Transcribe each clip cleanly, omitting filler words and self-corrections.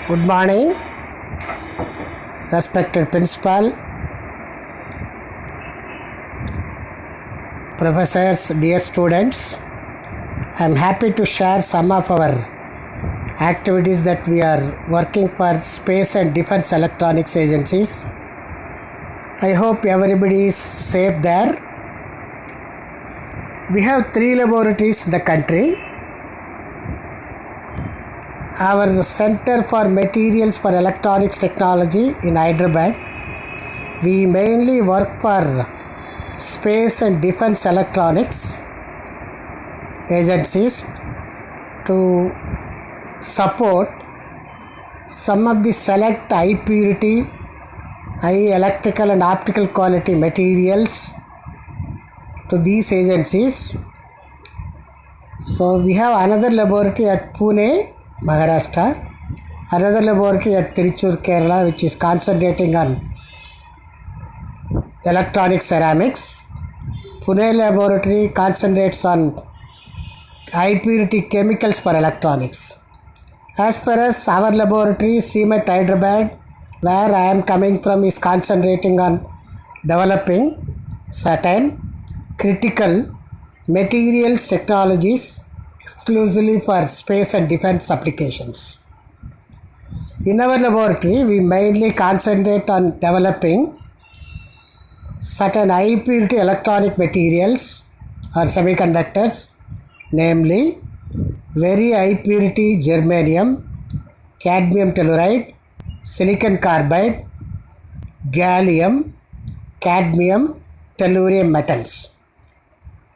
Good morning, respected principal, professors, dear students. I am happy to share some of our activities that we are working for space and defense electronics agencies. I hope everybody is safe there. We have 3 laboratories in the country. Our Center for Materials for Electronics Technology in Hyderabad. We mainly work for space and defense electronics agencies to support some of the select high purity, high electrical and optical quality materials to these agencies. So we have another laboratory at Pune, Maharashtra, another laboratory at Tiruchur, Kerala, which is concentrating on electronic ceramics. Pune laboratory concentrates on high purity chemicals for electronics. As far as our laboratory, CMET Hyderabad, where I am coming from, is concentrating on developing certain critical materials technologies exclusively for space and defense applications. In our laboratory, we mainly concentrate on developing certain high purity electronic materials or semiconductors, namely very high purity germanium, cadmium telluride, silicon carbide, gallium, cadmium, tellurium metals.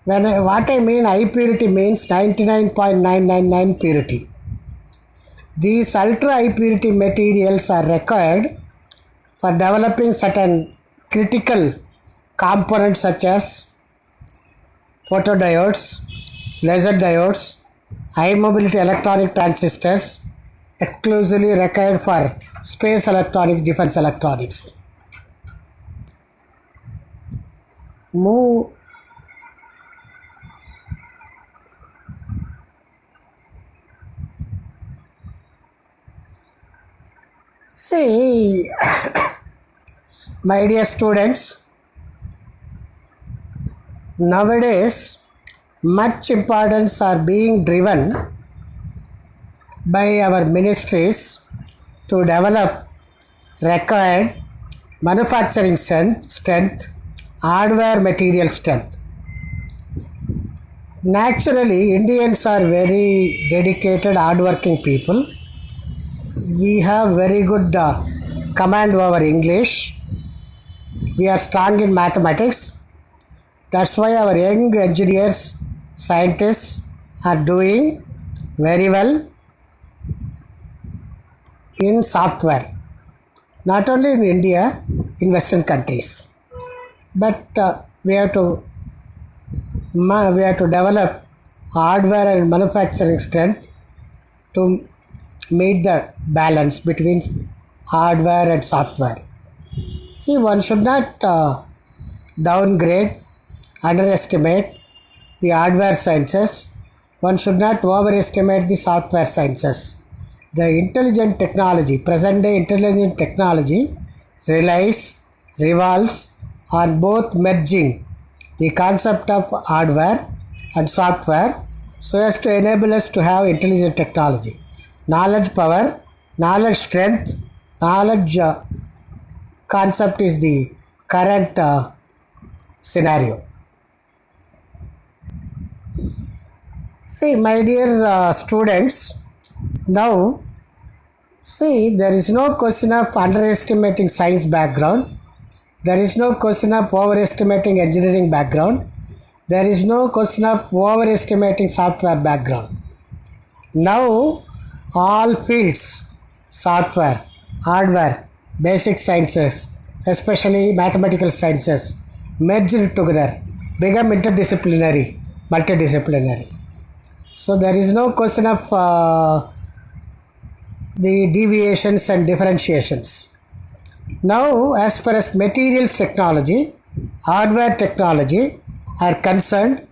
What I mean high purity means 99.999 purity. These ultra high purity materials are required for developing certain critical components such as photodiodes, laser diodes, high mobility electronic transistors, exclusively required for space electronics, defense electronics. See, my dear students, nowadays much importance are being driven by our ministries to develop required manufacturing strength, hardware material strength. Naturally, Indians are very dedicated, hardworking people. We have very good command over English. We are strong in mathematics. That's why our young engineers, scientists are doing very well in software. Not only in India, in Western countries. But we have to develop hardware and manufacturing strength to meet the balance between hardware and software. See, one should not downgrade, underestimate the hardware sciences. One should not overestimate the software sciences. The intelligent technology, present day intelligent technology revolves on both merging the concept of hardware and software so as to enable us to have intelligent technology. Knowledge power, knowledge strength, knowledge concept is the current scenario. See, my dear students, now see, there is no question of underestimating science background. There is no question of overestimating engineering background. There is no question of overestimating software background. Now, all fields, software, hardware, basic sciences, especially mathematical sciences, merged together, become interdisciplinary, multidisciplinary. So there is no question of the deviations and differentiations. Now, as far as materials technology, hardware technology are concerned,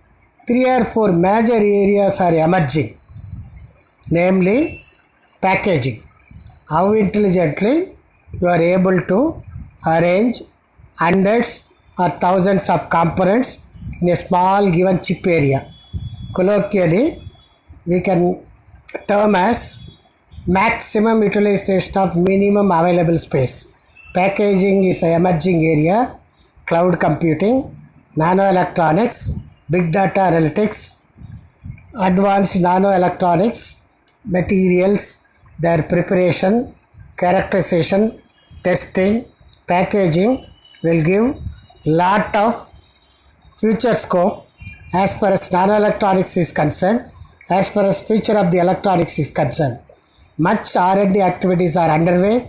3 or 4 major areas are emerging, namely packaging. how intelligently you are able to arrange hundreds or thousands of components in a small given chip area. Colloquially, we can term as maximum utilization of minimum available space. Packaging is an emerging area, cloud computing, nanoelectronics, big data analytics, advanced nanoelectronics, materials, their preparation, characterization, testing, packaging will give lot of future scope as far as nanoelectronics is concerned, as far as future of the electronics is concerned. Much R&D activities are underway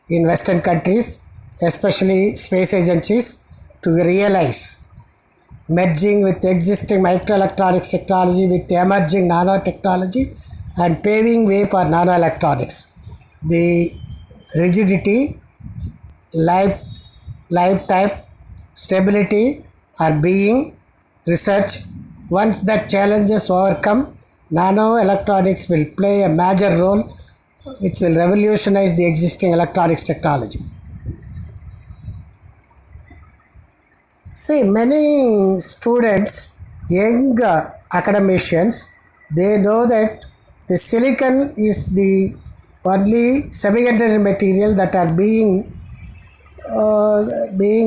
in Western countries, especially space agencies, to realize merging with existing microelectronics technology with emerging nanotechnology and paving way for nanoelectronics. The rigidity, lifetime, stability are being researched. Once that challenge is overcome, nanoelectronics will play a major role which will revolutionize the existing electronics technology. See, many students, young academicians, they know that the silicon is the only semiconductor material that are being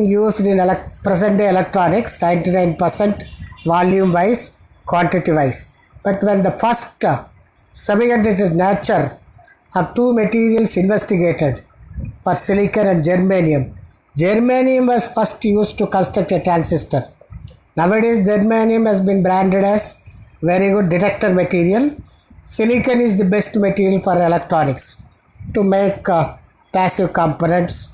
used in present day electronics, 99% volume wise, quantity wise. But when the first semiconductor nature of two materials investigated for silicon and germanium, germanium was first used to construct a transistor. Nowadays, germanium has been branded as very good detector material. Silicon is the best material for electronics to make passive components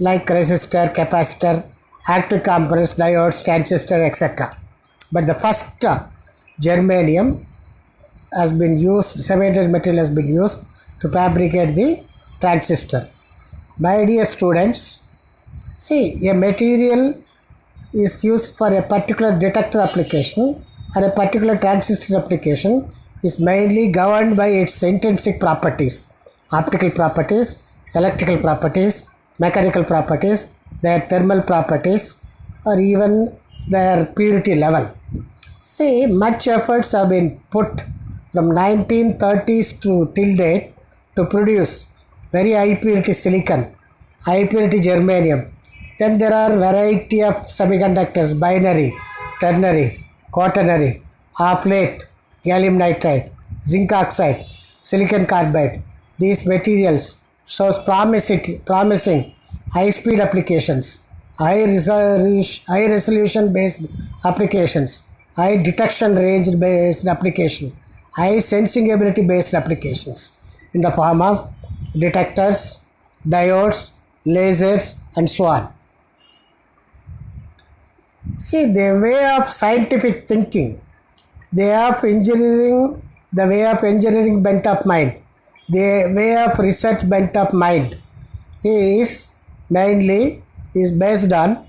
like resistor, capacitor, active components, diodes, transistor, etc. But the first germanium has been used, semiconductor material has been used to fabricate the transistor. My dear students, see, a material is used for a particular detector application or a particular transistor application is mainly governed by its intrinsic properties, optical properties, electrical properties, mechanical properties, their thermal properties, or even their purity level. See, much efforts have been put from 1930s to till date to produce very high purity silicon, high purity germanium. Then there are variety of semiconductors, binary, ternary, quaternary, half-plate, gallium nitride, zinc oxide, silicon carbide. These materials shows promising high-speed applications, high resolution based applications, high detection range based application, high sensing ability based applications in the form of detectors, diodes, lasers, and so on. See, the way of scientific thinking, the way of engineering bent of mind, the way of research bent of mind is mainly is based on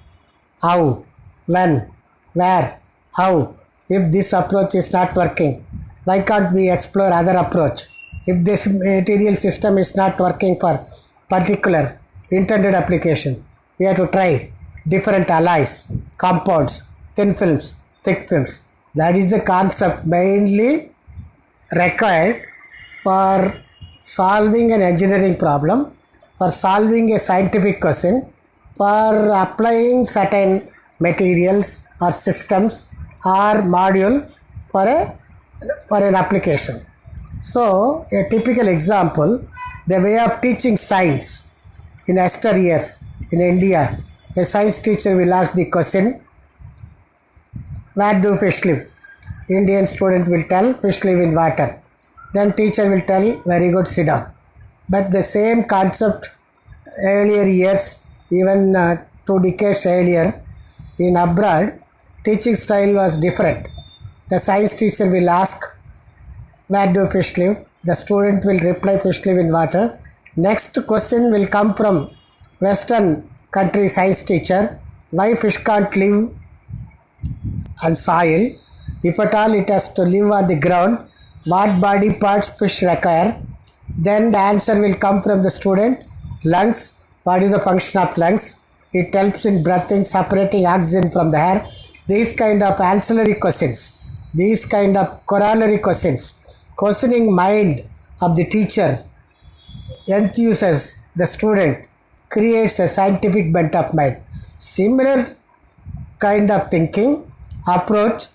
how, when, where, how. If this approach is not working, why can't we explore other approach? If this material system is not working for particular intended application, we have to try different alloys, compounds, thin films, thick films. That is the concept mainly required for solving an engineering problem, for solving a scientific question, for applying certain materials or systems or module for an application. So, a typical example, the way of teaching science in Esther years in India, a science teacher will ask the question, where do fish live? Indian student will tell fish live in water. Then teacher will tell very good, sit down. But the same concept earlier years, even 2 decades earlier in abroad, teaching style was different. The science teacher will ask, where do fish live? The student will reply, fish live in water. Next question will come from Western country science teacher, why fish can't live on soil? If at all it has to live on the ground, what body parts fish require? Then the answer will come from the student. Lungs, what is the function of lungs? It helps in breathing, separating oxygen from the air. These kind of ancillary questions, these kind of corollary questions, questioning mind of the teacher enthuses the student, creates a scientific bent of mind. Similar kind of thinking approach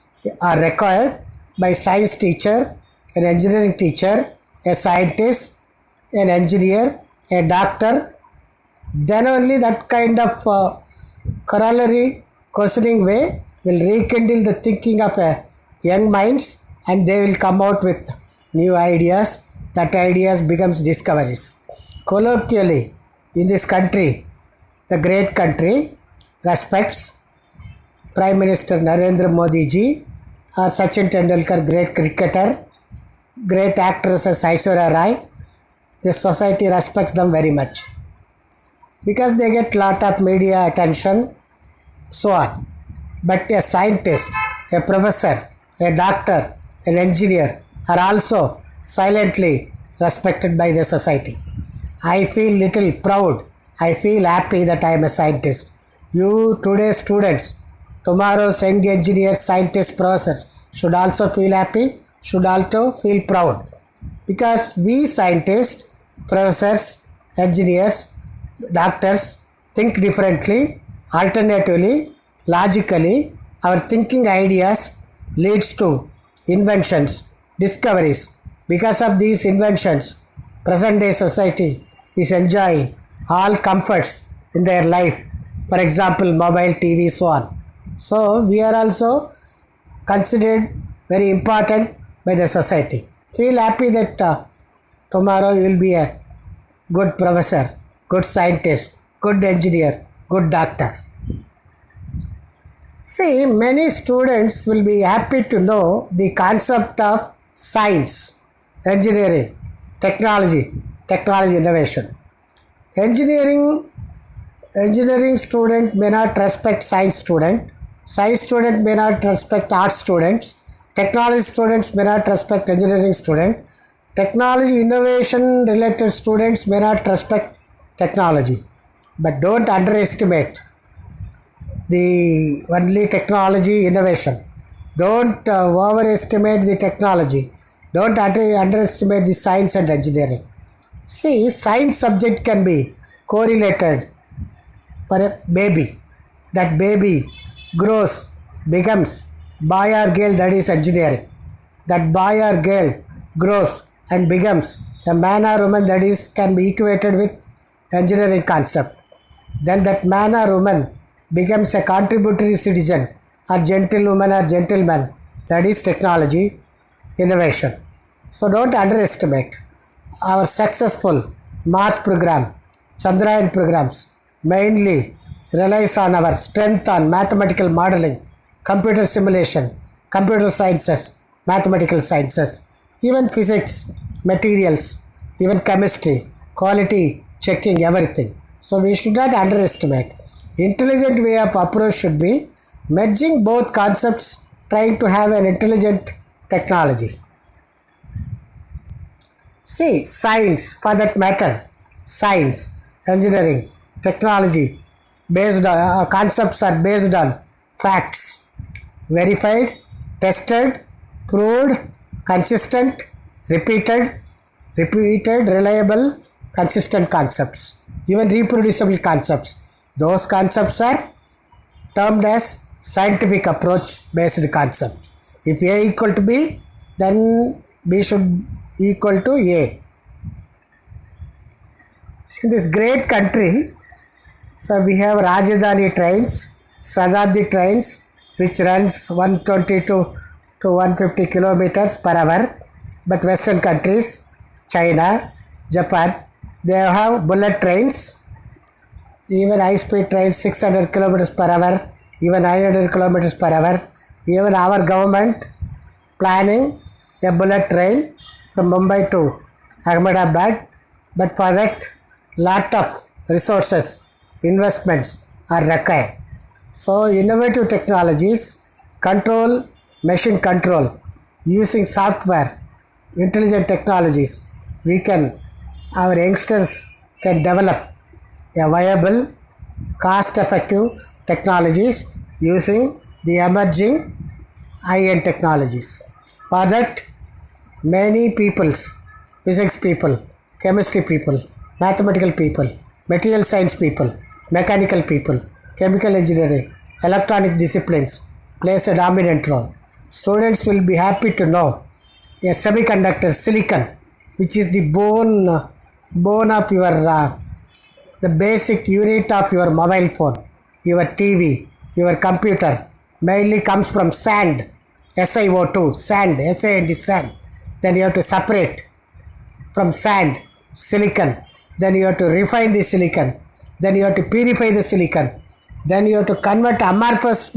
are required by science teacher, an engineering teacher, a scientist, an engineer, a doctor. Then only that kind of corollary questioning way will rekindle the thinking of young minds, and they will come out with new ideas. That ideas becomes discoveries. Colloquially, in this country, the great country respects Prime Minister Narendra Modi ji or Sachin Tendulkar, great cricketer, great actress as Aishwarya Rai. The society respects them very much because they get lot of media attention, so on. But a scientist, a professor, a doctor, an engineer are also silently respected by the society. I feel little proud. I feel happy that I am a scientist. You today students, tomorrow's young engineers, scientists, professors should also feel happy, should also feel proud. Because we scientists, professors, engineers, doctors think differently, alternatively, logically. Our thinking ideas leads to inventions, discoveries. Because of these inventions, present day society is enjoying all comforts in their life. For example, mobile, TV, so on. So we are also considered very important by the society. Feel happy that tomorrow you will be a good professor, good scientist, good engineer, good doctor. See, many students will be happy to know the concept of science, engineering, technology innovation. Engineering student may not respect science student may not respect art students, technology students may not respect engineering student, technology innovation related students may not respect technology. But don't underestimate the only technology innovation. Don't overestimate the technology. Don't underestimate the science and engineering. See, science subject can be correlated for a baby. That baby grows, becomes boy or girl, that is engineering. That boy or girl grows and becomes a man or woman, that is can be equated with engineering concept. Then that man or woman becomes a contributory citizen or gentlewoman or gentleman, that is technology innovation. So don't underestimate. Our successful Mars program, Chandrayaan programs mainly relies on our strength on mathematical modeling, computer simulation, computer sciences, mathematical sciences, even physics, materials, even chemistry, quality checking, everything. So we should not underestimate. Intelligent way of approach should be merging both concepts, trying to have an intelligent technology. See, science, for that matter, science, engineering, technology, based on concepts are based on facts, verified, tested, proved, consistent, repeated, reliable, consistent concepts, even reproducible concepts. Those concepts are termed as scientific approach based concept. If A equal to B, then B should equal to A. In this great country, so we have Rajdhani trains, Shatabdi trains, which runs 122 to 150 kilometers per hour. But Western countries, China, Japan, they have bullet trains, even high-speed trains 600 kilometers per hour, even 900 kilometers per hour. Even our government planning a bullet train from Mumbai to Ahmedabad, but for that lot of resources, investments are required. So innovative technologies, control, machine control, using software, intelligent technologies, we can our youngsters can develop a viable, cost-effective technologies using the emerging high-end technologies. For that, many peoples, physics people, chemistry people, mathematical people, material science people, mechanical people, chemical engineering, electronic disciplines plays a dominant role. Students will be happy to know a semiconductor silicon, which is the bone of your the basic unit of your mobile phone, your TV, your computer, mainly comes from sand, SiO2, sand, SiO2 sand. Then you have to separate from sand, silicon. Then you have to refine the silicon. Then you have to purify the silicon. Then you have to convert amorphous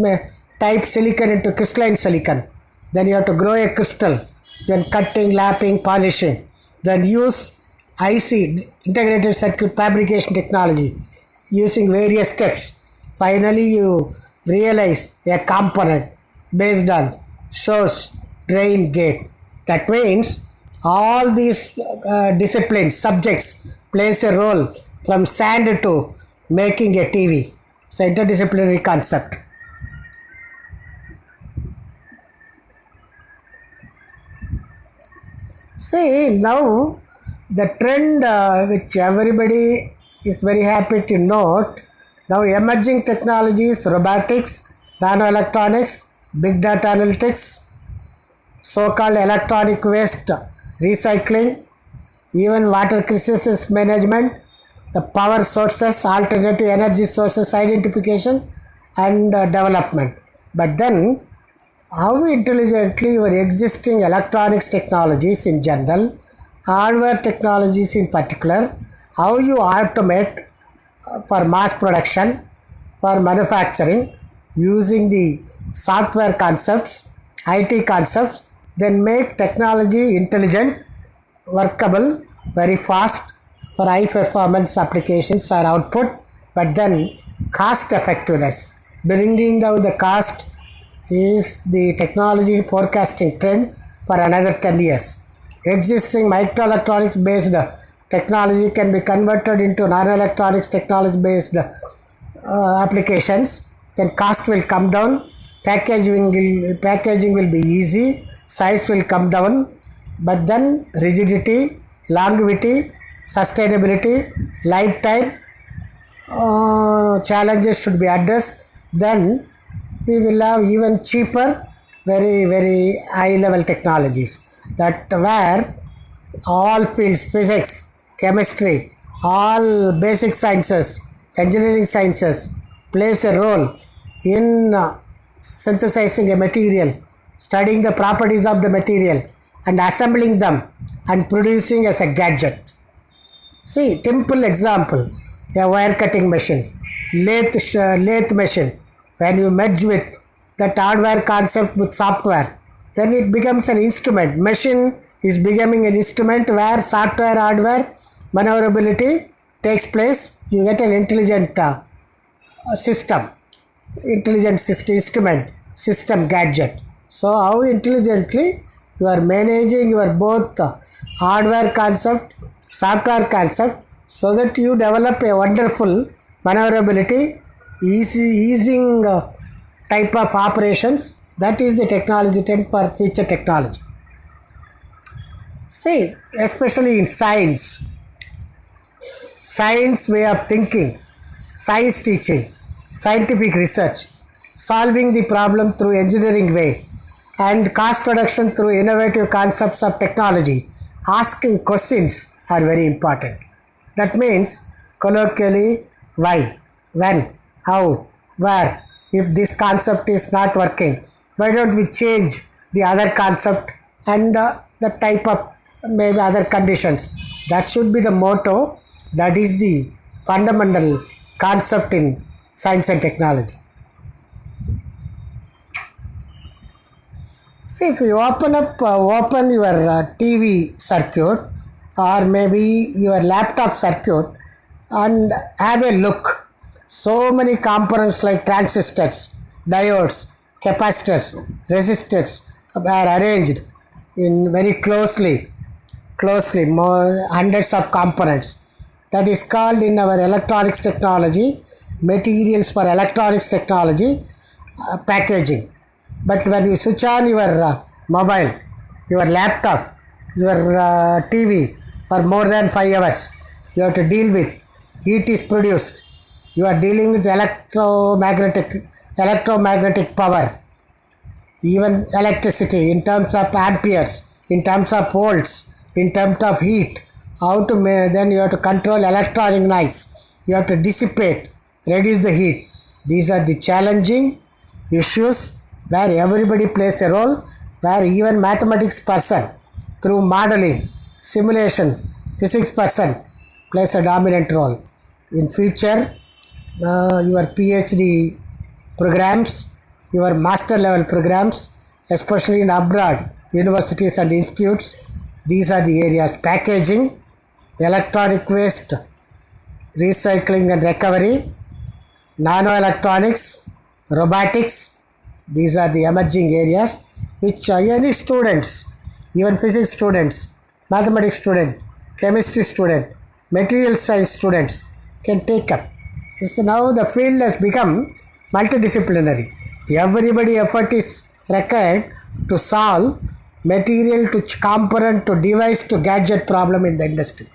type silicon into crystalline silicon. Then you have to grow a crystal. Then cutting, lapping, polishing. Then use IC, integrated circuit fabrication technology, using various steps. Finally, you realize a component based on source, drain, gate. That means all these disciplines, subjects plays a role from sand to making a TV. So interdisciplinary concept. See, now the trend which everybody is very happy to note, now emerging technologies, robotics, nanoelectronics, big data analytics, so-called electronic waste recycling, even water crisis management, the power sources, alternative energy sources identification and development. But then, how intelligently your existing electronics technologies in general, hardware technologies in particular, how you automate for mass production, for manufacturing, using the software concepts, IT concepts, then make technology intelligent, workable, very fast for high performance applications or output, but then cost effectiveness. Bringing down the cost is the technology forecasting trend for another 10 years. Existing microelectronics based technology can be converted into nanoelectronics technology based applications. Then cost will come down, packaging will be easy, size will come down, but then rigidity, longevity, sustainability, lifetime challenges should be addressed. Then we will have even cheaper, very high level technologies that where all fields, physics, chemistry, all basic sciences, engineering sciences plays a role in synthesizing a material, studying the properties of the material and assembling them and producing as a gadget. See, simple example, a wire cutting machine, lathe machine. When you merge with that hardware concept with software, then it becomes an instrument. Machine is becoming an instrument where software, hardware, maneuverability takes place. You get an intelligent system, instrument, system, gadget. So how intelligently you are managing your both hardware concept, software concept, so that you develop a wonderful maneuverability, easing type of operations. That is the technology trend for future technology. See, especially in science way of thinking, science teaching, scientific research, solving the problem through engineering way, and cost reduction through innovative concepts of technology, asking questions are very important. That means colloquially, why, when, how, where. If this concept is not working, why don't we change the other concept and the type of maybe other conditions. That should be the motto. That is the fundamental concept in science and technology. See, if you open your TV circuit or maybe your laptop circuit and have a look, so many components like transistors, diodes, capacitors, resistors are arranged in very closely closely, more hundreds of components. That is called in our electronics technology, materials for electronics technology, packaging. But when you switch on your mobile, your laptop, your TV for more than 5 hours, you have to deal with heat is produced. You are dealing with electromagnetic power, even electricity in terms of amperes, in terms of volts, in terms of heat. Then you have to control electronic noise. You have to dissipate, reduce the heat. These are the challenging issues where everybody plays a role, where even mathematics person through modeling, simulation, physics person plays a dominant role. In future, your PhD programs, your master level programs, especially in abroad, universities and institutes, these are the areas: packaging, electronic waste, recycling and recovery, nanoelectronics, robotics. These are the emerging areas which any students, even physics students, mathematics student, chemistry student, material science students can take up. So now the field has become multidisciplinary. Everybody effort is required to solve material to component to device to gadget problem in the industry.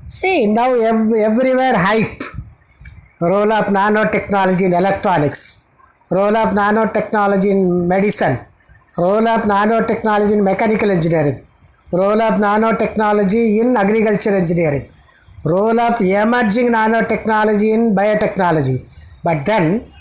See, now everywhere hype. Role of nanotechnology in electronics, role of nanotechnology in medicine, role of nanotechnology in mechanical engineering, role of nanotechnology in agriculture engineering, role of emerging nanotechnology in biotechnology. But then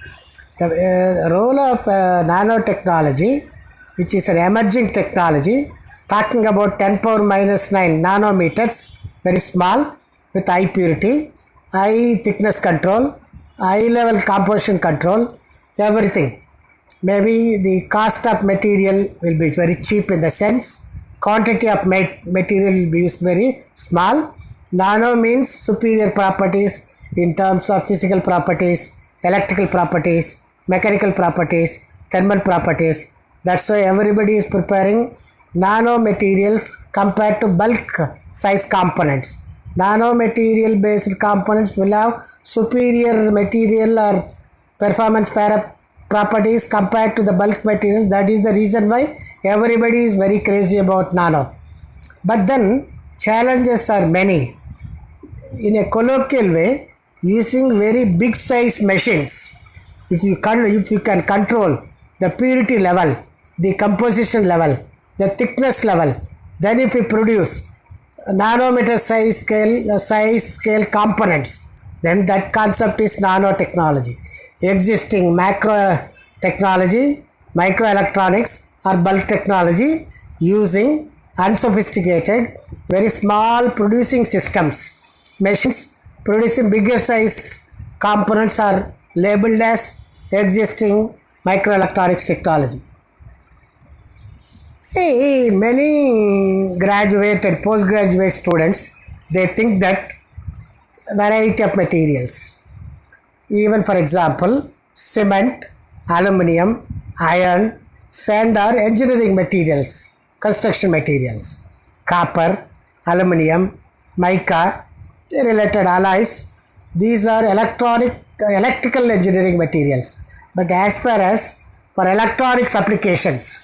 the role of nanotechnology, which is an emerging technology, talking about 10 power minus 9 nanometers, very small, with high purity, high thickness control, high level composition control, everything. Maybe the cost of material will be very cheap in the sense, quantity of material will be used very small. Nano means superior properties in terms of physical properties, electrical properties, mechanical properties, thermal properties. That's why everybody is preparing nano materials compared to bulk size components. Nano material based components will have superior material or performance properties compared to the bulk material. That is the reason why everybody is very crazy about nano. But then challenges are many. In a colloquial way, using very big size machines, if you can control the purity level, the composition level, the thickness level, then if you produce nanometer size scale components, then that concept is nanotechnology. Existing macro technology, microelectronics or bulk technology using unsophisticated, very small producing systems. Machines producing bigger size components are labeled as existing microelectronics technology. See, many graduate and postgraduate students, they think that variety of materials. Even for example, cement, aluminium, iron, sand are engineering materials, construction materials. Copper, aluminium, mica, related alloys, these are electrical engineering materials. But as far as for electronics applications,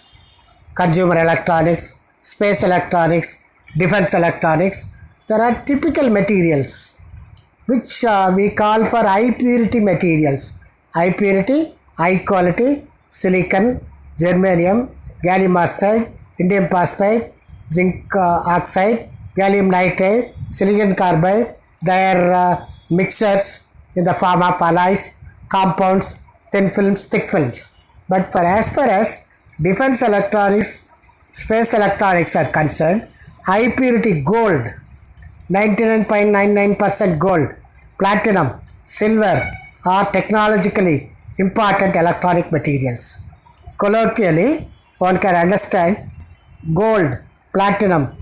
consumer electronics, space electronics, defense electronics, there are typical materials which we call for high purity materials. High purity, high quality, silicon, germanium, gallium arsenide, indium phosphide, zinc oxide, gallium nitride, silicon carbide. Their mixtures in the form of alloys, compounds, thin films, thick films. But as far as defense electronics, space electronics are concerned, high purity gold, 99.99% gold, platinum, silver are technologically important electronic materials. Colloquially, one can understand gold, platinum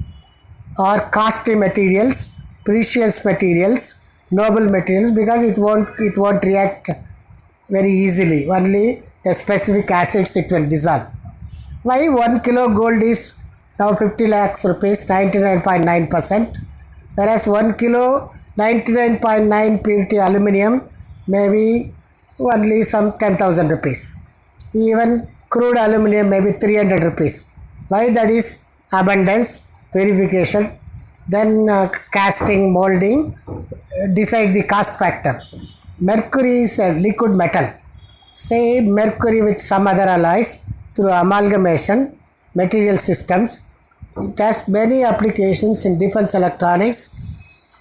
are costly materials, precious materials, noble materials, because it won't react very easily. Only a specific acids it will dissolve. Why 1 kilo gold is now 50 lakhs rupees, 99.9%. Whereas 1 kilo 99.9 purity aluminium may be only some 10,000 rupees. Even crude aluminium may be 300 rupees. Why? That is abundance, verification, then casting, molding, decide the cost factor. Mercury is a liquid metal. Say mercury with some other alloys through amalgamation, material systems. It has many applications in defense electronics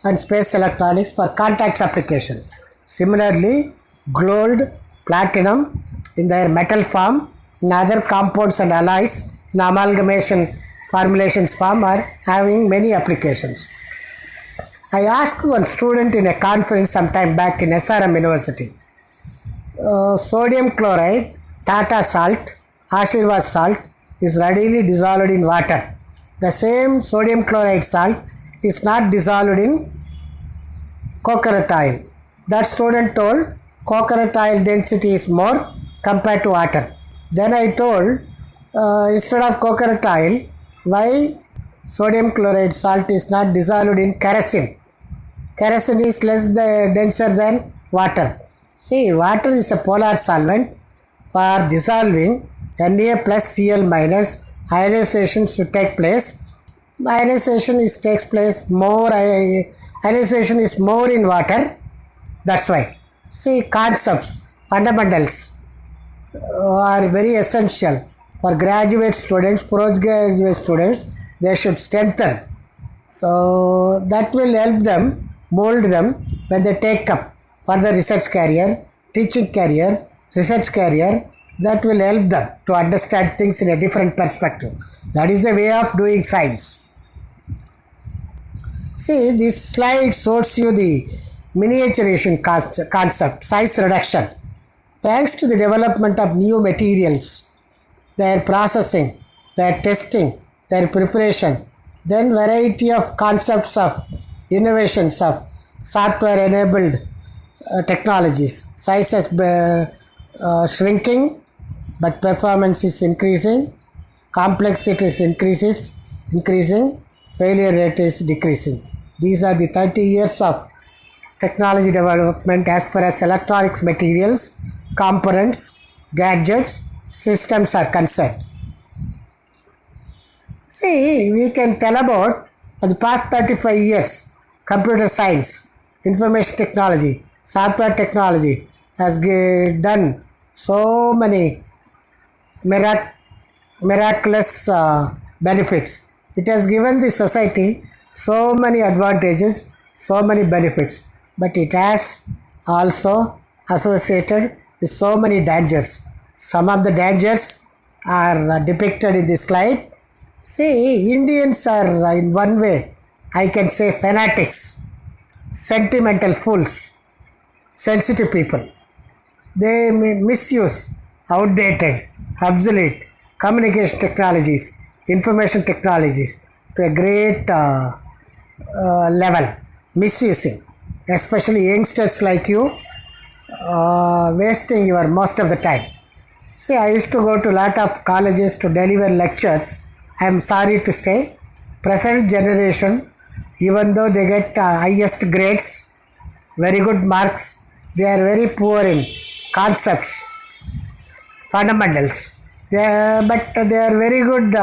and space electronics for contacts application. Similarly, gold, platinum in their metal form, in other compounds and alloys in amalgamation formulations form are having many applications. I asked one student in a conference some time back in SRM University. Sodium chloride, Tata salt, Ashirwad salt is readily dissolved in water. The same sodium chloride salt is not dissolved in coconut oil. That student told coconut oil density is more compared to water. Then I told instead of coconut oil, why sodium chloride salt is not dissolved in kerosene. Kerosene is less denser than water. See, water is a polar solvent. For dissolving Na plus Cl minus, ionization should take place. Ionization takes place more. Ionization is more in water. That's why. See, concepts, fundamentals are very essential for graduate students, postgraduate students. They should strengthen. So that will help them, mold them when they take up further research career, teaching career, research career. That will help them to understand things in a different perspective. That is the way of doing science. See, this slide shows you the miniaturization concept, size reduction. Thanks to the development of new materials, their processing, their testing, their preparation, then variety of concepts of innovations of software-enabled technologies. Size is shrinking, but performance is increasing, complexity is increasing, failure rate is decreasing. These are the 30 years of technology development as far as electronics materials, components, gadgets, systems are concerned. See, we can tell about for the past 35 years, computer science, information technology, software technology has done so many miraculous benefits. It has given the society so many advantages, so many benefits, but it has also associated with so many dangers. Some of the dangers are depicted in this slide. See, Indians are in one way, I can say, fanatics, sentimental fools, sensitive people. They misuse outdated, obsolete communication technologies, information technologies to a great level, misusing, especially youngsters like you, wasting your most of the time. See, I used to go to a lot of colleges to deliver lectures. I am sorry to say, present generation, even though they get highest grades, very good marks, they are very poor in concepts, fundamentals. But they are very good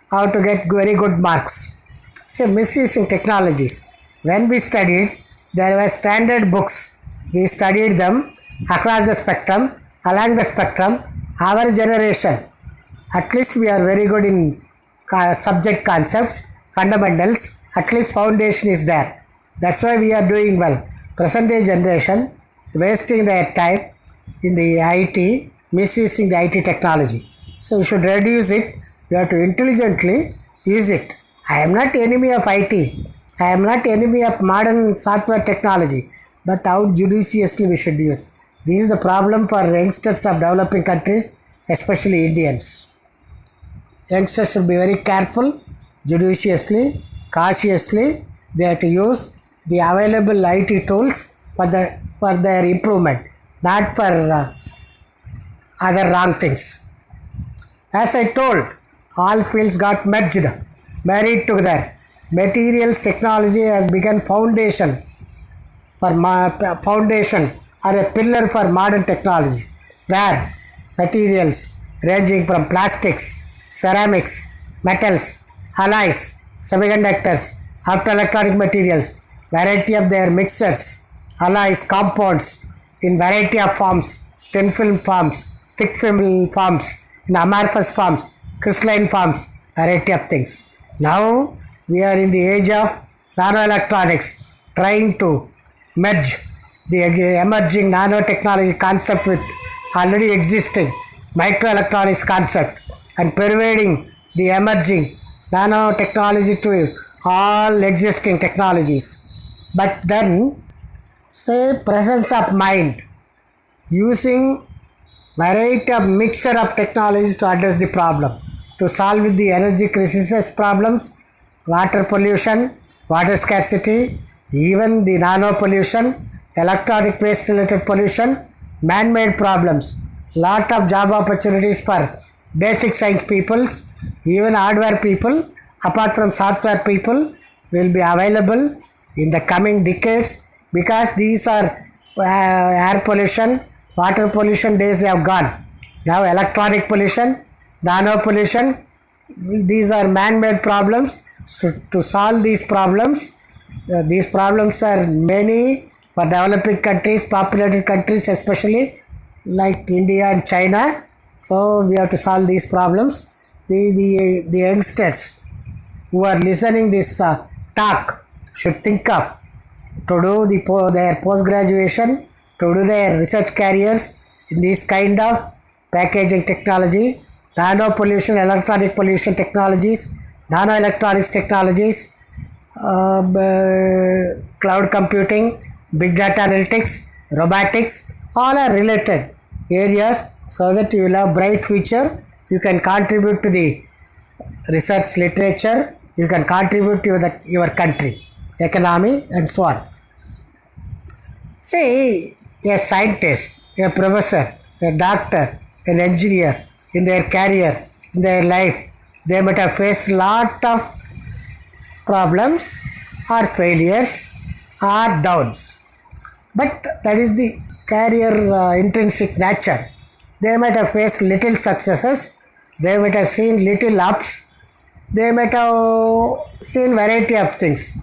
how to get very good marks. So misusing technologies. When we studied, there were standard books. We studied them across the spectrum, along the spectrum. Our generation, at least we are very good in subject concepts, fundamentals, at least foundation is there. That's why we are doing well. Present day generation, wasting their time in the IT, misusing the IT technology. So you should reduce it. You have to intelligently use it. I am not enemy of IT. I am not enemy of modern software technology. But how judiciously we should use. This is the problem for youngsters of developing countries, especially Indians. Youngsters should be very careful, judiciously, cautiously. They have to use the available IT tools for their improvement, not for other wrong things. As I told, all fields got merged. married together. Materials technology has become foundation or a pillar for modern technology, where materials ranging from plastics, ceramics, metals, alloys, semiconductors, optoelectronic materials, variety of their mixtures, alloys, compounds in variety of forms, thin film forms, thick film forms, in amorphous forms, crystalline forms, variety of things. Now we are in the age of nanoelectronics, trying to merge the emerging nanotechnology concept with already existing microelectronics concept and pervading the emerging nanotechnology to all existing technologies. But then, say, presence of mind, using variety of mixture of technologies to address the problem, to solve the energy crisis problems, water pollution, water scarcity, even the nano pollution, electronic waste related pollution, man-made problems, lot of job opportunities for basic science peoples, even hardware people, apart from software people, will be available in the coming decades, because these are air pollution, water pollution days have gone. Now electronic pollution, nano pollution, these are man-made problems. So to solve these problems are many for developing countries, populated countries especially like India and China. So we have to solve these problems. The youngsters who are listening this talk should think of to do their post graduation, to do their research careers in this kind of packaging technology, nano pollution, electronic pollution technologies, nano electronics technologies, cloud computing, big data analytics, robotics, all are related areas, so that you will have bright future. You can contribute to the research literature, you can contribute to your country, economy, and so on. Say, a scientist, a professor, a doctor, an engineer, in their career, in their life, they might have faced lot of problems or failures or downs. But that is the career intrinsic nature. They might have faced little successes, they might have seen little ups, they might have seen variety of things.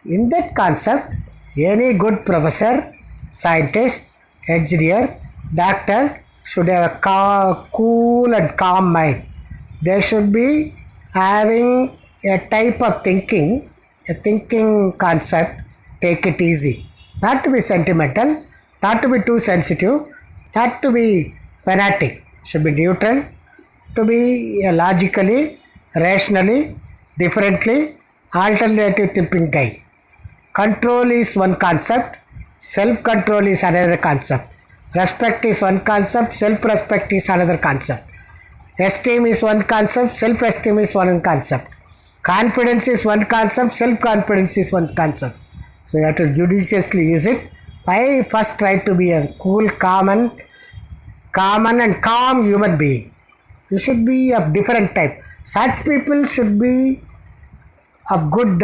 In that concept, any good professor, scientist, engineer, doctor should have a cool and calm mind. They should be having a type of thinking, a thinking concept, take it easy. Not to be sentimental, not to be too sensitive, not to be fanatic, should be neutral, to be logically, rationally, differently, alternative thinking guy. Control is one concept, self-control is another concept. Respect is one concept, self-respect is another concept. Esteem is one concept, self-esteem is one concept. Confidence is one concept, self-confidence is one concept. So you have to judiciously use it. I first try to be a cool, calm and calm human being. You should be of different type. Such people should be of good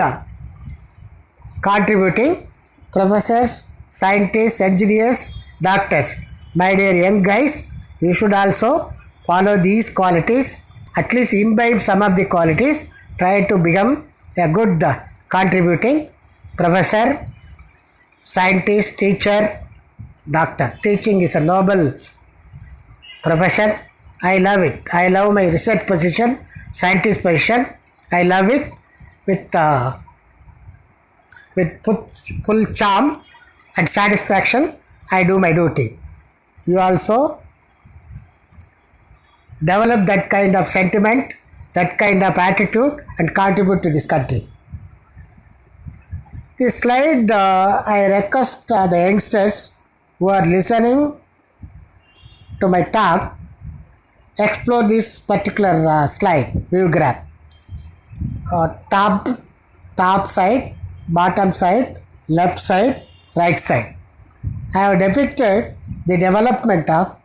contributing professors, scientists, engineers, doctors. My dear young guys, you should also follow these qualities, at least imbibe some of the qualities, try to become a good contributing professor, scientist, teacher, doctor. Teaching is a noble profession. I love it. I love my research position, scientist position. I love it with full charm and satisfaction. I do my duty. You also develop that kind of sentiment, that kind of attitude, and contribute to this country. This slide, I request the youngsters who are listening to my talk, explore this particular slide, view graph. Top side, bottom side, left side, right side. I have depicted the development of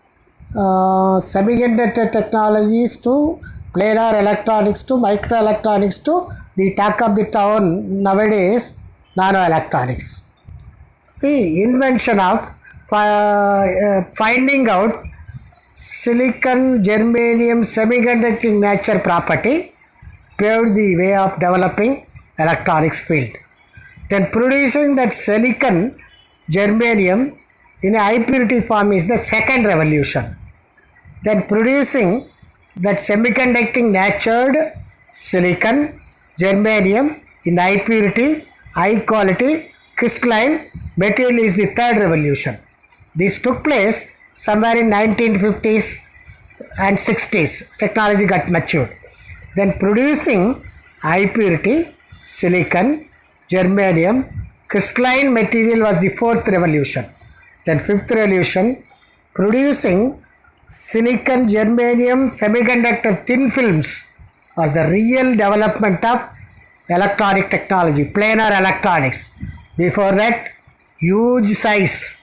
semiconductor technologies to planar electronics to microelectronics to the talk of the town nowadays, nanoelectronics. The invention of finding out silicon germanium semiconducting nature property paved the way of developing electronics field. Then producing that silicon germanium in a high purity form is the second revolution. Then producing that semiconducting natured silicon germanium in high purity, high quality crystalline material is the third revolution. This took place somewhere in 1950s and 60s. Technology got matured. Then producing high purity silicon germanium crystalline material was the fourth revolution. Then fifth revolution, producing silicon germanium semiconductor thin films was the real development of electronic technology, planar electronics. Before that, huge size,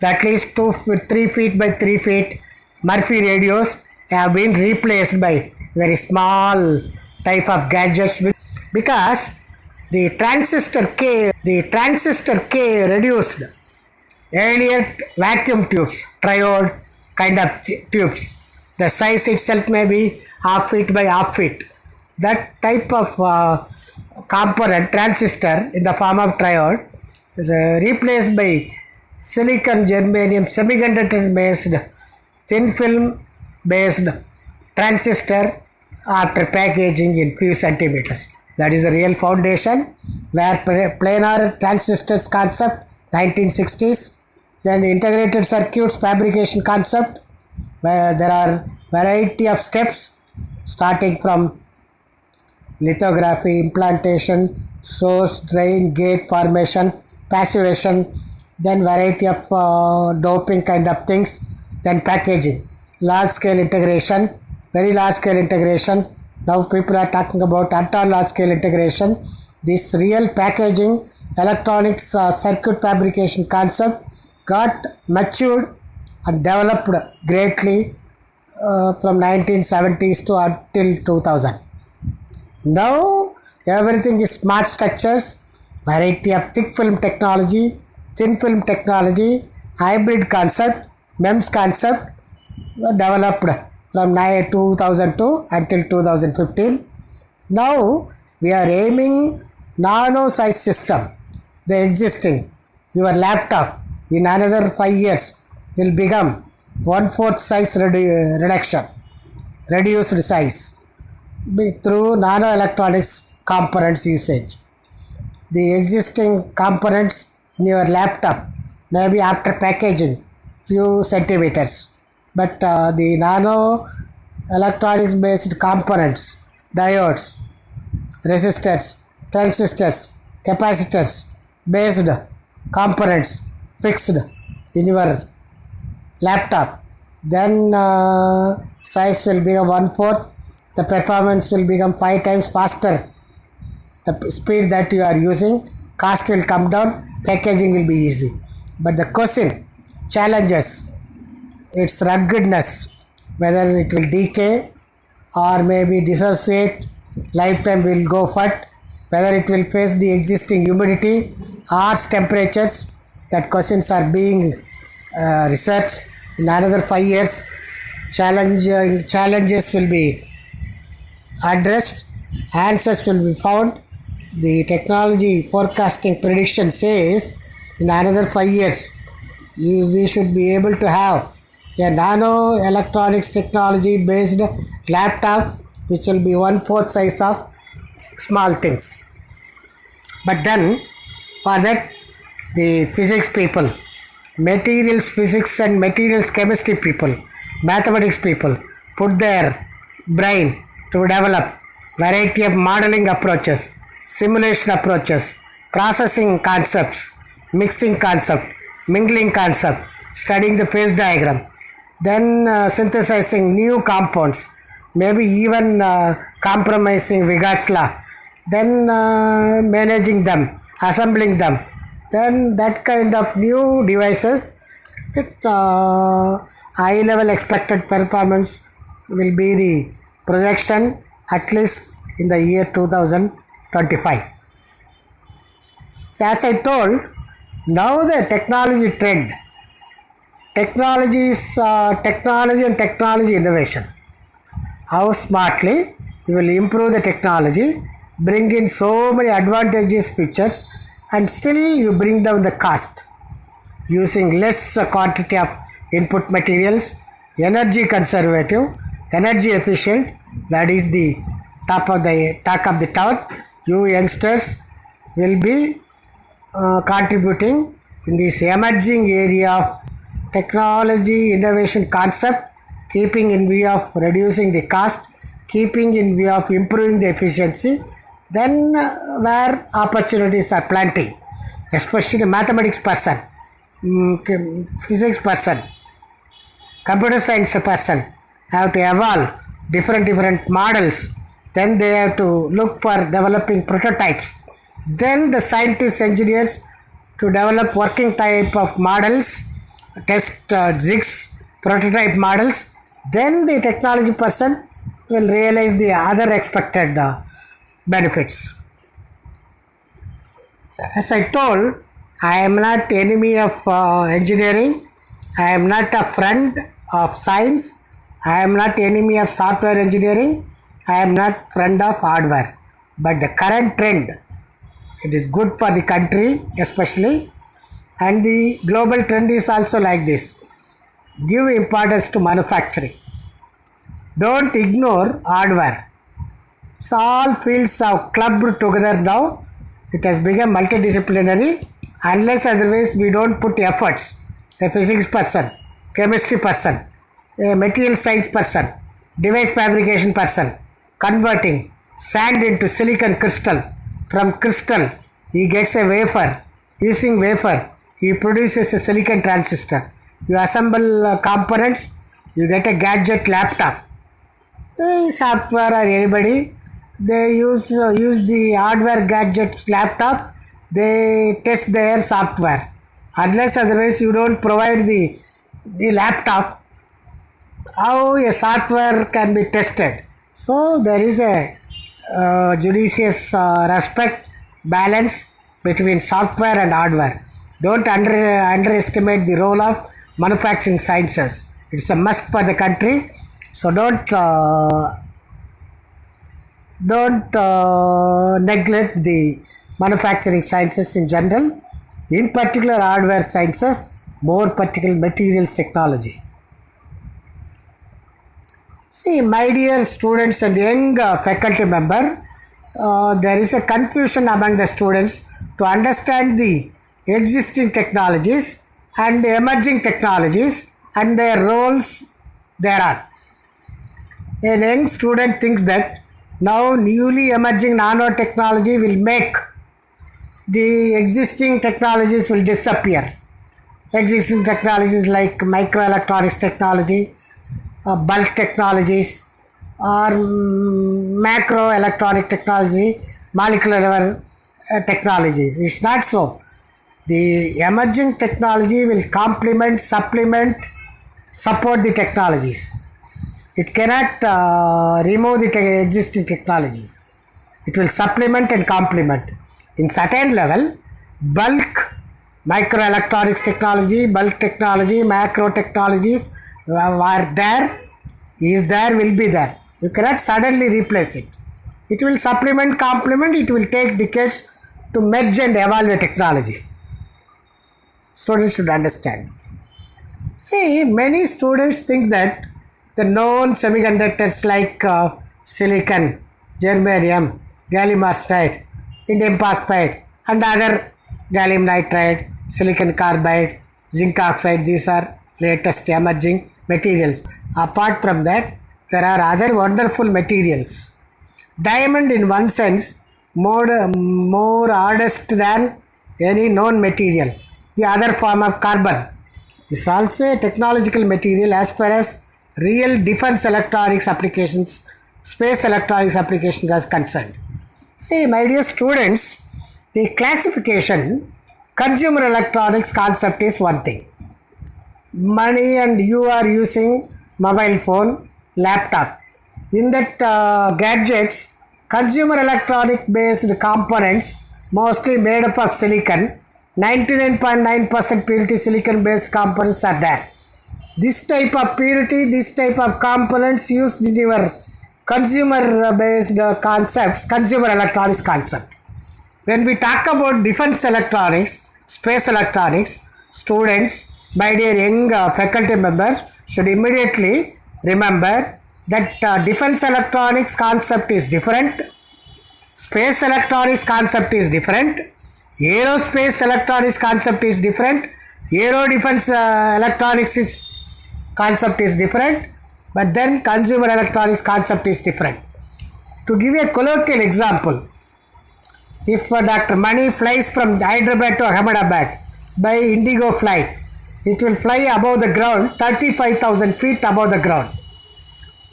at least 3 feet by 3 feet Murphy radios have been replaced by very small type of gadgets because the transistor K reduced. Earlier vacuum tubes, triode kind of tubes, the size itself may be half feet by half feet. That type of component transistor in the form of triode replaced by silicon germanium semiconductor based thin film based transistor after packaging in few centimeters. That is the real foundation where planar transistors concept 1960s, then integrated circuits fabrication concept where there are variety of steps starting from lithography, implantation, source, drain, gate formation, passivation, then variety of doping kind of things, then packaging, large scale integration, very large scale integration. Now people are talking about ultra large scale integration. This real packaging, electronics circuit fabrication concept got matured and developed greatly from 1970s to until 2000. Now everything is smart structures, variety of thick film technology, thin film technology, hybrid concept, MEMS concept developed from 2002 until 2015. Now we are aiming nano size system, the existing, your laptop in another 5 years will become 1/4 size reduction, reduced size through nano electronics components usage. The existing components in your laptop maybe after packaging few centimeters, but the nano electronics based components, diodes, resistors, transistors, capacitors based components fixed in your laptop, then size will become 1/4, the performance will become 5 times faster, the speed that you are using, cost will come down, packaging will be easy. But the question challenges its ruggedness, whether it will decay or maybe dissociate, lifetime will go fat, whether it will face the existing humidity, harsh temperatures. That questions are being researched. In another 5 years, challenges will be addressed, answers will be found. The technology forecasting prediction says in another 5 years we should be able to have a nano electronics technology based laptop which will be 1/4 size of small things. But then for that the physics people, materials physics and materials chemistry people, mathematics people put their brain to develop variety of modeling approaches, simulation approaches, processing concepts, mixing concept, mingling concept, studying the phase diagram, then synthesizing new compounds, maybe even compromising Vigart's law, then managing them, assembling them, then that kind of new devices with high level expected performance will be the projection at least in the year 2020. 25. So as I told, now the technology trend, technology and technology innovation. How smartly you will improve the technology, bring in so many advantageous features, and still you bring down the cost using less quantity of input materials, energy conservative, energy efficient. That is the talk of the town. You youngsters will be contributing in this emerging area of technology innovation concept, keeping in view of reducing the cost, keeping in view of improving the efficiency. Then where opportunities are plenty, especially mathematics person, physics person, computer science person have to evolve different models. Then they have to look for developing prototypes. Then the scientists, engineers to develop working type of models, test jigs, prototype models. Then the technology person will realize the other expected benefits. As I told, I am not enemy of engineering. I am not a friend of science. I am not enemy of software engineering. I am not friend of hardware. But the current trend, it is good for the country especially, and the global trend is also like this. Give importance to manufacturing. Don't ignore hardware. So all fields have clubbed together now. It has become multidisciplinary. Unless otherwise we don't put efforts. A physics person, chemistry person, a material science person, device fabrication person, converting sand into silicon crystal. From crystal, he gets a wafer. Using wafer, he produces a silicon transistor. You assemble components, you get a gadget laptop. Software or anybody, they use the hardware gadget laptop, they test their software. Unless otherwise you don't provide the laptop, how a software can be tested. So there is a judicious respect, balance between software and hardware. Don't underestimate the role of manufacturing sciences. It's a must for the country. So don't neglect the manufacturing sciences in general, in particular hardware sciences, more particular materials technology. See, my dear students and young faculty member, there is a confusion among the students to understand the existing technologies and the emerging technologies and their roles thereon. A young student thinks that now newly emerging nanotechnology will make the existing technologies will disappear. Existing technologies like microelectronics technology, bulk technologies, or macroelectronic technology, molecular level technologies. It's not so. The emerging technology will complement, supplement, support the technologies. It cannot remove the existing technologies. It will supplement and complement. In certain level, bulk microelectronics technology, bulk technology, macro technologies are there, is there, will be there. You cannot suddenly replace it. It will supplement, complement, it will take decades to merge and evolve a technology. Students should understand. See, many students think that the known semiconductors like silicon, germanium, gallium arsenide, indium phosphide, and other gallium nitride, silicon carbide, zinc oxide, these are latest emerging materials. Apart from that, there are other wonderful materials. Diamond, in one sense, more hardest than any known material. The other form of carbon is also a technological material as far as real defense electronics applications, space electronics applications are concerned. See, my dear students, the classification, consumer electronics concept is one thing. Money and you are using mobile phone, laptop. In that gadgets, consumer electronic based components mostly made up of silicon. 99.9% purity silicon based components are there. This type of purity, this type of components used in your consumer based concepts, consumer electronics concept. When we talk about defense electronics, space electronics, students, my dear young faculty members should immediately remember that defense electronics concept is different, space electronics concept is different, aerospace electronics concept is different, aero defense electronics concept is different, but then consumer electronics concept is different. To give a colloquial example, if Dr. Mani flies from Hyderabad to Ahmedabad by Indigo flight, it will fly above the ground 35,000 feet above the ground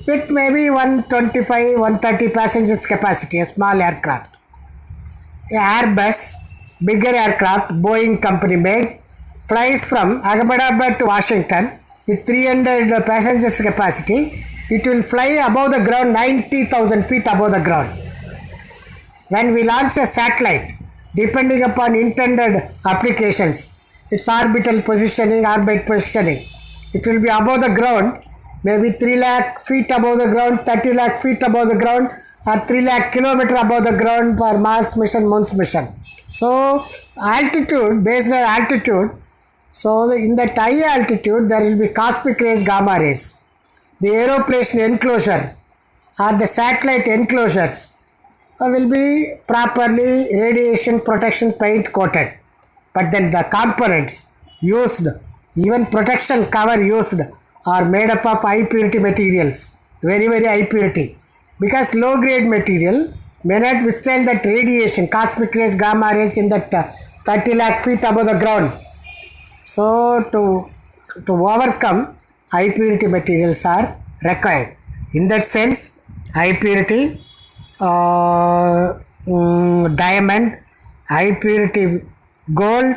with maybe 125 130 passengers capacity, a small aircraft. Airbus, bigger aircraft, Boeing company made, flies from Ahmedabad to Washington with 300 passengers capacity. It will fly above the ground 90,000 feet above the ground. When we launch a satellite, depending upon intended applications, its orbital positioning, it will be above the ground, maybe 3 lakh feet above the ground, 30 lakh feet above the ground, or 3 lakh kilometer above the ground for Mars mission, Moon's mission. So, altitude, based on altitude, so in that high altitude, there will be cosmic rays, gamma rays. The aeroplane enclosure or the satellite enclosures will be properly radiation protection paint coated. But then the components used, even protection cover used, are made up of high purity materials, very high purity. Because low grade material may not withstand that radiation, cosmic rays, gamma rays in that 30 lakh feet above the ground. So to overcome, high purity materials are required. In that sense, high purity diamond, high purity gold,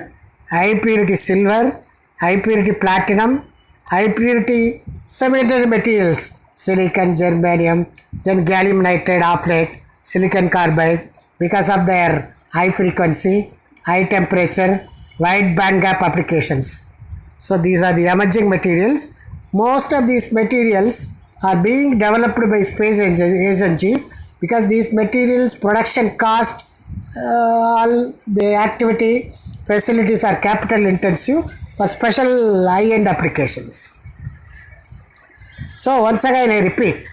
high purity silver, high purity platinum, high purity semiconductor materials, silicon, germanium, then gallium nitride, oxide, silicon carbide, because of their high frequency, high temperature, wide band gap applications. So these are the emerging materials. Most of these materials are being developed by space agencies because these materials production cost, all the activity facilities are capital intensive for special high-end applications. So once again I repeat,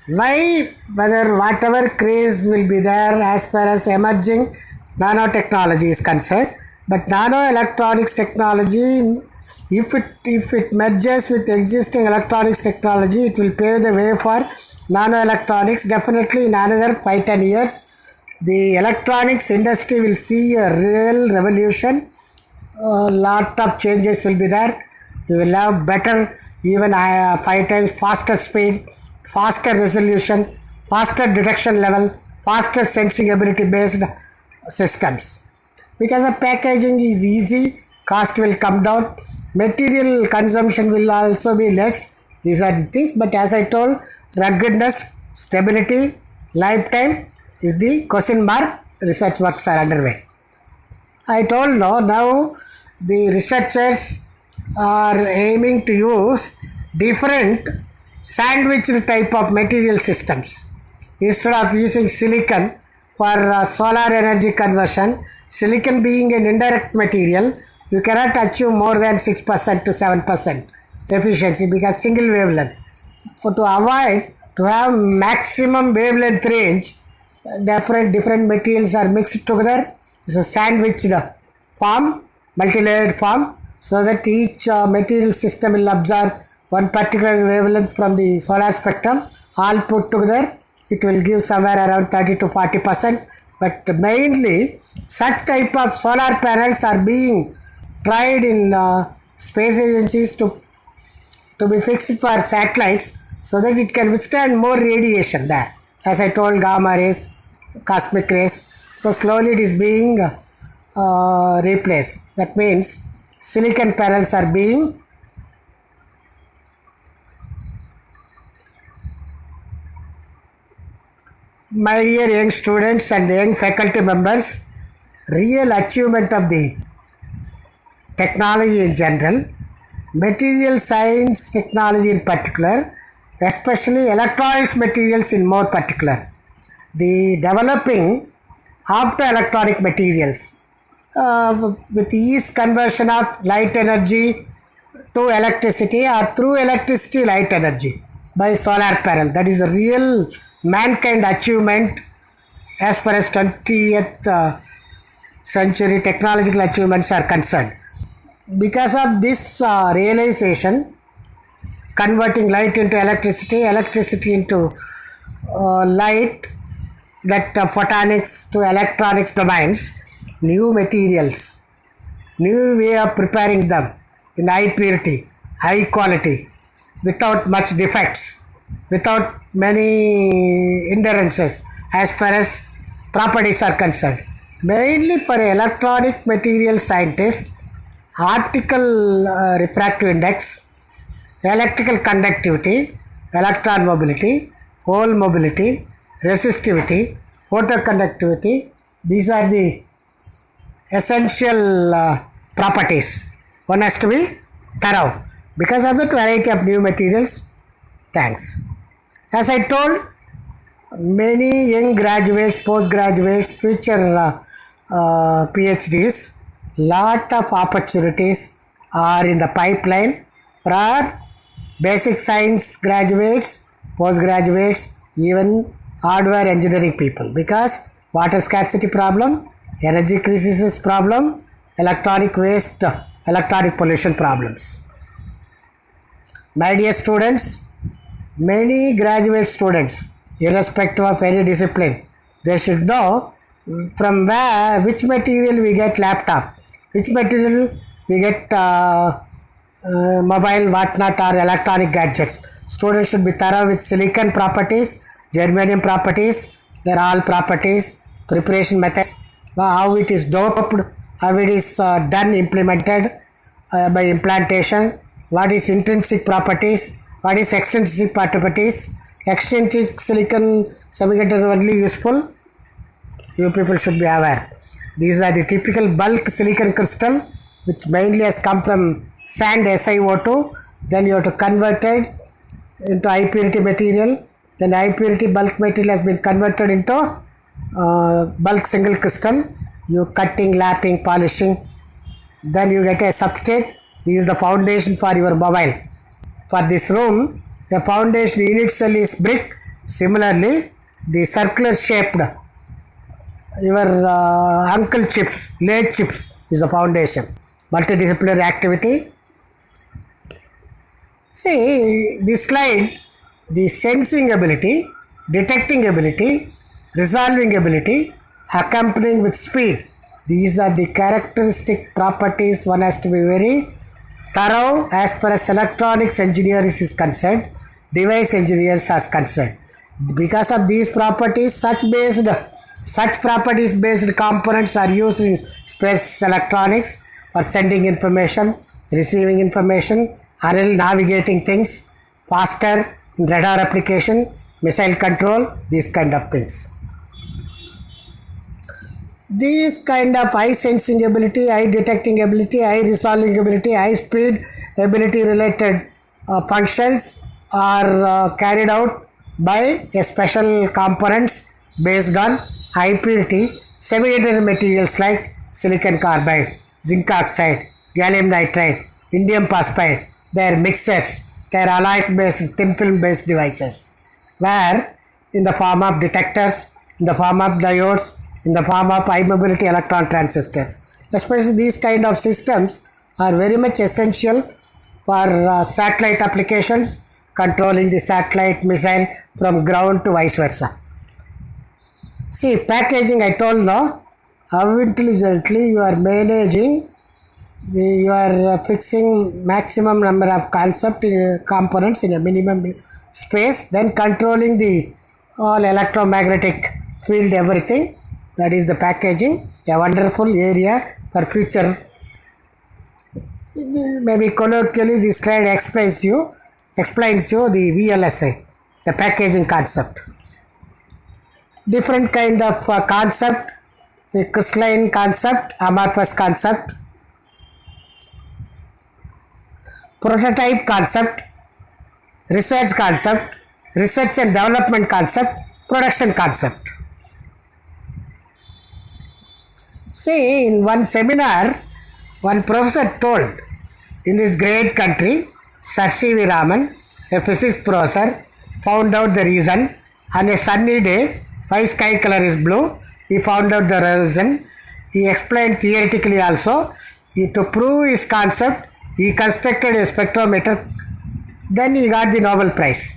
why whether whatever craze will be there as far as emerging nanotechnology is concerned, but nanoelectronics technology, if it merges with existing electronics technology, it will pave the way for nanoelectronics. Definitely in another 5-10 years, the electronics industry will see a real revolution. A lot of changes will be there. You will have better, even 5 times faster speed, faster resolution, faster detection level, faster sensing ability based systems. Because the packaging is easy, cost will come down, material consumption will also be less. These are the things, but as I told, ruggedness, stability, lifetime is the question mark. Research works are underway. I told now the researchers are aiming to use different sandwiched type of material systems. Instead of using silicon for solar energy conversion, silicon being an indirect material, you cannot achieve more than 6% to 7% efficiency because single wavelength. To avoid to have maximum wavelength range, different materials are mixed together. It's a sandwiched form, multi-layered form, so that each material system will absorb one particular wavelength from the solar spectrum. All put together, it will give somewhere around 30 to 40%. But mainly, such type of solar panels are being tried in space agencies to be fixed for satellites so that it can withstand more radiation there. As I told, gamma rays, cosmic rays. So slowly it is being replaced. That means silicon panels are being My dear young students and young faculty members, real achievement of the technology in general, material science technology in particular, especially electronics materials in more particular, the developing optoelectronic materials with ease conversion of light energy to electricity or through electricity light energy by solar panel. That is the real mankind achievement as far as 20th century technological achievements are concerned. Because of this realization, converting light into electricity, electricity into light, that photonics to electronics domains, new materials, new way of preparing them in high purity, high quality, without much defects, without many hindrances as far as properties are concerned. Mainly for electronic material scientist, optical refractive index, electrical conductivity, electron mobility, hole mobility, resistivity, photoconductivity, these are the essential properties. One has to be thorough because of the variety of new materials. Thanks. As I told, many young graduates, postgraduates, future PhDs, lot of opportunities are in the pipeline for basic science graduates, postgraduates, even hardware engineering people, because water scarcity problem, energy crisis problem, electronic waste, electronic pollution problems. My dear students, many graduate students, irrespective of any discipline, they should know from where, which material we get laptop, which material we get mobile, whatnot, or electronic gadgets. Students should be thorough with silicon properties, germanium properties, their all properties, preparation methods, how it is doped, how it is done, implemented by implantation, what is intrinsic properties, what is extrinsic properties. Extrinsic silicon semiconductor only useful, you people should be aware. These are the typical bulk silicon crystal, which mainly has come from sand SiO2. Then you have to convert it into high purity material. Then high purity bulk material has been converted into bulk single crystal. You cutting, lapping, polishing. Then you get a substrate. This is the foundation for your mobile. For this room, the foundation in itself is brick. Similarly, the circular shaped your uncle chips, lathe chips is the foundation. Multidisciplinary activity. See this slide, the sensing ability, detecting ability, resolving ability, accompanying with speed. These are the characteristic properties one has to be very thorough as far as electronics engineering is concerned, device engineers are concerned. Because of these properties, such properties based components are used in space electronics for sending information, receiving information, RL navigating things faster in radar application, missile control, these kind of things. These kind of high sensing ability, high detecting ability, high resolving ability, high speed ability related functions are carried out by a special components based on high purity semiconductor materials like silicon carbide, zinc oxide, gallium nitride, indium phosphide. They are mixers, they are alloys based, thin film based devices, where in the form of detectors, in the form of diodes, in the form of high mobility electron transistors. Especially these kind of systems are very much essential for satellite applications, controlling the satellite missile from ground to vice versa. See, packaging I told now, how intelligently you are managing, you are fixing maximum number of components in a minimum space, then controlling the all electromagnetic field, everything. That is the packaging, a wonderful area for future. Maybe colloquially this slide explains you the VLSI, the packaging concept. different kind of concept, the crystalline concept, amorphous concept, prototype concept, research concept, research and development concept, production concept. See, in one seminar, one professor told, in this great country, Sir C.V. Raman, a physics professor, found out the reason. On a sunny day, why sky color is blue. He found out the reason. He explained theoretically also. To prove his concept, he constructed a spectrometer. Then he got the Nobel Prize.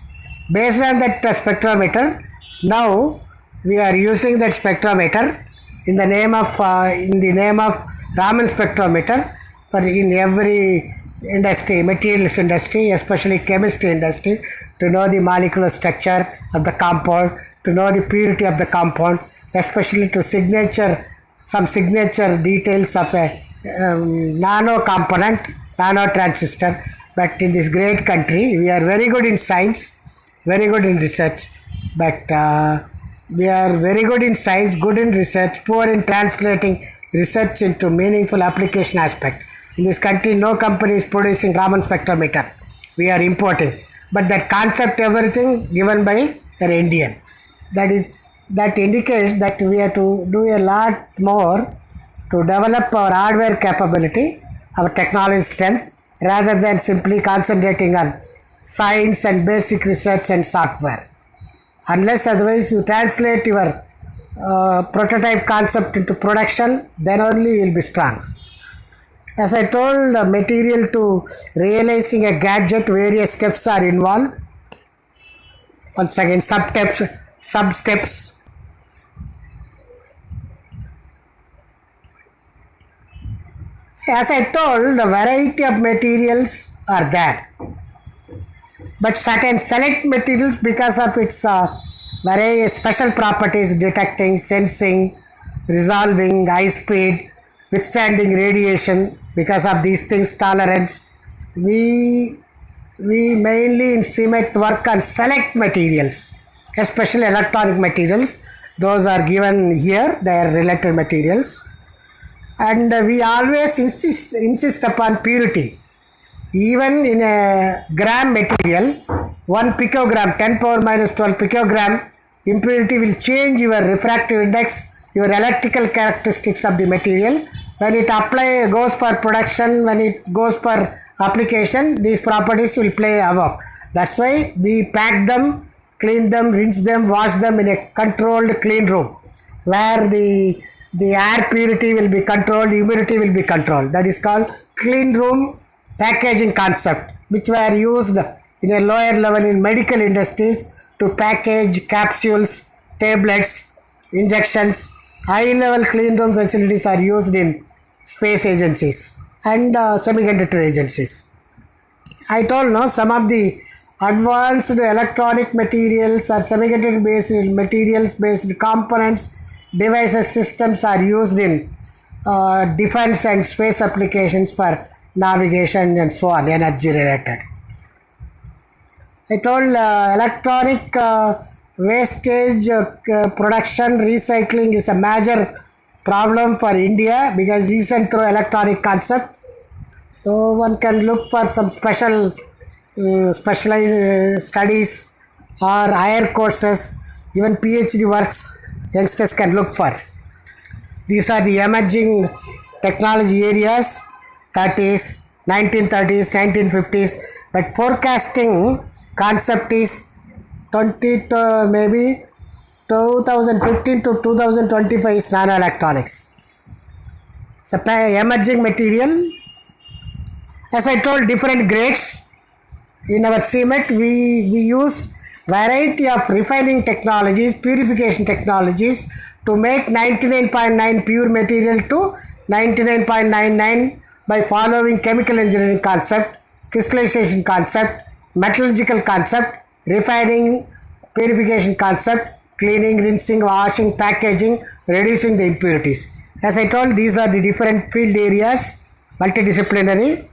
Based on that spectrometer, now we are using that spectrometer in the name of Raman spectrometer for in every industry, materials industry, especially chemistry industry, to know the molecular structure of the compound, to know the purity of the compound, especially to some signature details of a nano component, nano transistor. But in this great country, we are very good in science, very good in research, but we are very good in science, good in research, poor in translating research into meaningful application aspect. In this country, no company is producing Raman spectrometer. We are importing. But that concept, everything given by an Indian. That indicates that we have to do a lot more to develop our hardware capability, our technology strength, rather than simply concentrating on science and basic research and software. Unless otherwise you translate your prototype concept into production, then only you will be strong. As I told, material to realizing a gadget, various steps are involved. Once again, sub-steps. So as I told, the variety of materials are there. But certain select materials, because of its very special properties, detecting, sensing, resolving, high speed, withstanding radiation, because of these things, tolerance, we mainly in CMET work on select materials, especially electronic materials. Those are given here, they are related materials. And we always insist upon purity. Even in a gram material, 1 picogram, 10 power minus 12 picogram, impurity will change your refractive index, your electrical characteristics of the material. When it goes for production, when it goes for application, these properties will play havoc. That's why we pack them, clean them, rinse them, wash them in a controlled clean room, where the air purity will be controlled, humidity will be controlled. That is called clean room packaging concept, which were used in a lower level in medical industries to package capsules, tablets, injections. High level clean room facilities are used in space agencies and semiconductor agencies. I told some of the advanced electronic materials or semiconductor based materials based components, devices, systems are used in defense and space applications for navigation and so on, energy related. I told electronic wastage production recycling is a major problem for India because recent through electronic concept. So one can look for some specialized studies or higher courses, even PhD works youngsters can look for. These are the emerging technology areas, that is 1930s, 1950s, but forecasting concept is 2015 to 2025 is nanoelectronics. So emerging material, as I told, different grades. In our CMET, we use variety of refining technologies, purification technologies to make 99.9 pure material to 99.99 by following chemical engineering concept, crystallization concept, metallurgical concept, refining, purification concept, cleaning, rinsing, washing, packaging, reducing the impurities. As I told, these are the different field areas, multidisciplinary.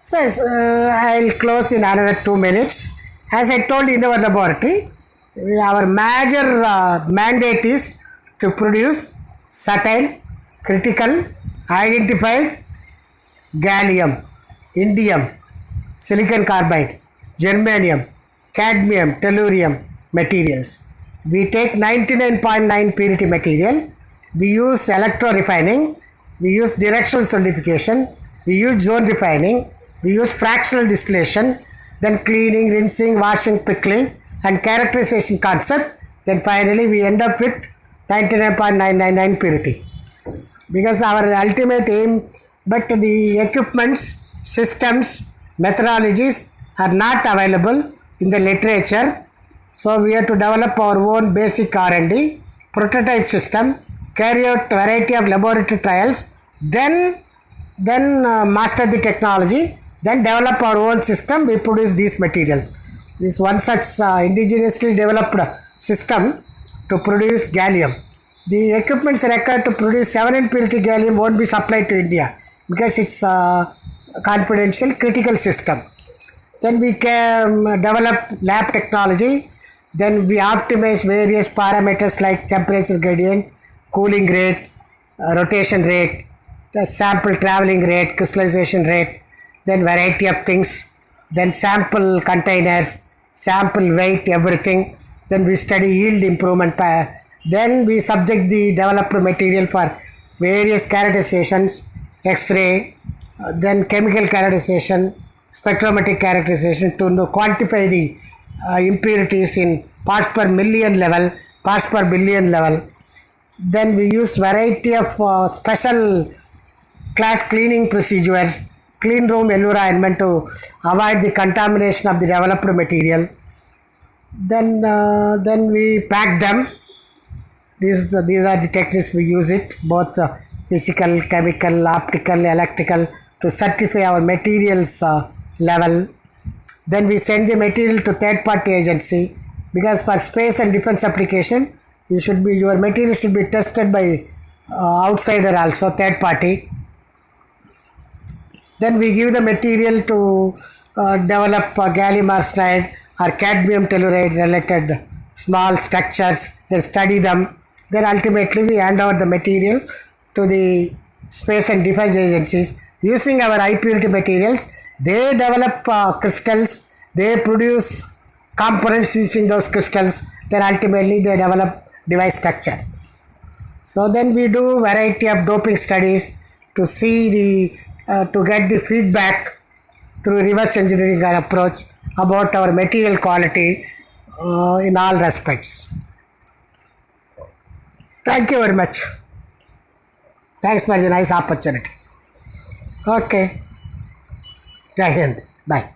So I'll close in another 2 minutes. As I told in our laboratory, our major mandate is to produce certain critical identified gallium, indium, silicon carbide, germanium, cadmium, tellurium materials. We take 99.9 purity material, we use electro refining, we use directional solidification, we use zone refining, we use fractional distillation, then cleaning, rinsing, washing, pickling, and characterization concept. Then finally we end up with 99.999 purity. Because our ultimate aim, but the equipments, systems, methodologies are not available in the literature. So we have to develop our own basic R&D, prototype system, carry out variety of laboratory trials, then master the technology, then develop our own system. We produce these materials. This is one such indigenously developed system to produce gallium. The equipments required to produce 7N purity gallium won't be supplied to India because it's a confidential critical system. Then we can develop lab technology. Then we optimize various parameters like temperature gradient, cooling rate, rotation rate, the sample traveling rate, crystallization rate, then variety of things, then sample containers, sample weight, everything. Then we study yield improvement. Then we subject the developed material for various characterizations, X-ray, then chemical characterization, spectrometric characterization to quantify the impurities in parts per million level, parts per billion level. Then we use variety of special class cleaning procedures, clean room environment to avoid the contamination of the developed material. Then we pack them. These are the techniques we use it, both physical, chemical, optical, electrical, to certify our materials level. Then we send the material to third party agency, because for space and defense application, your material should be tested by outsider also, third party. Then we give the material to develop gallium arsenide or cadmium telluride related small structures, then study them. Then ultimately we hand over the material to the space and defense agencies. Using our high purity materials, they develop crystals, they produce components using those crystals, then ultimately they develop device structure. So then we do variety of doping studies to see to get the feedback through reverse engineering approach about our material quality in all respects. Thank you very much. Thanks for the nice opportunity. Okay. Jai Hind. Bye.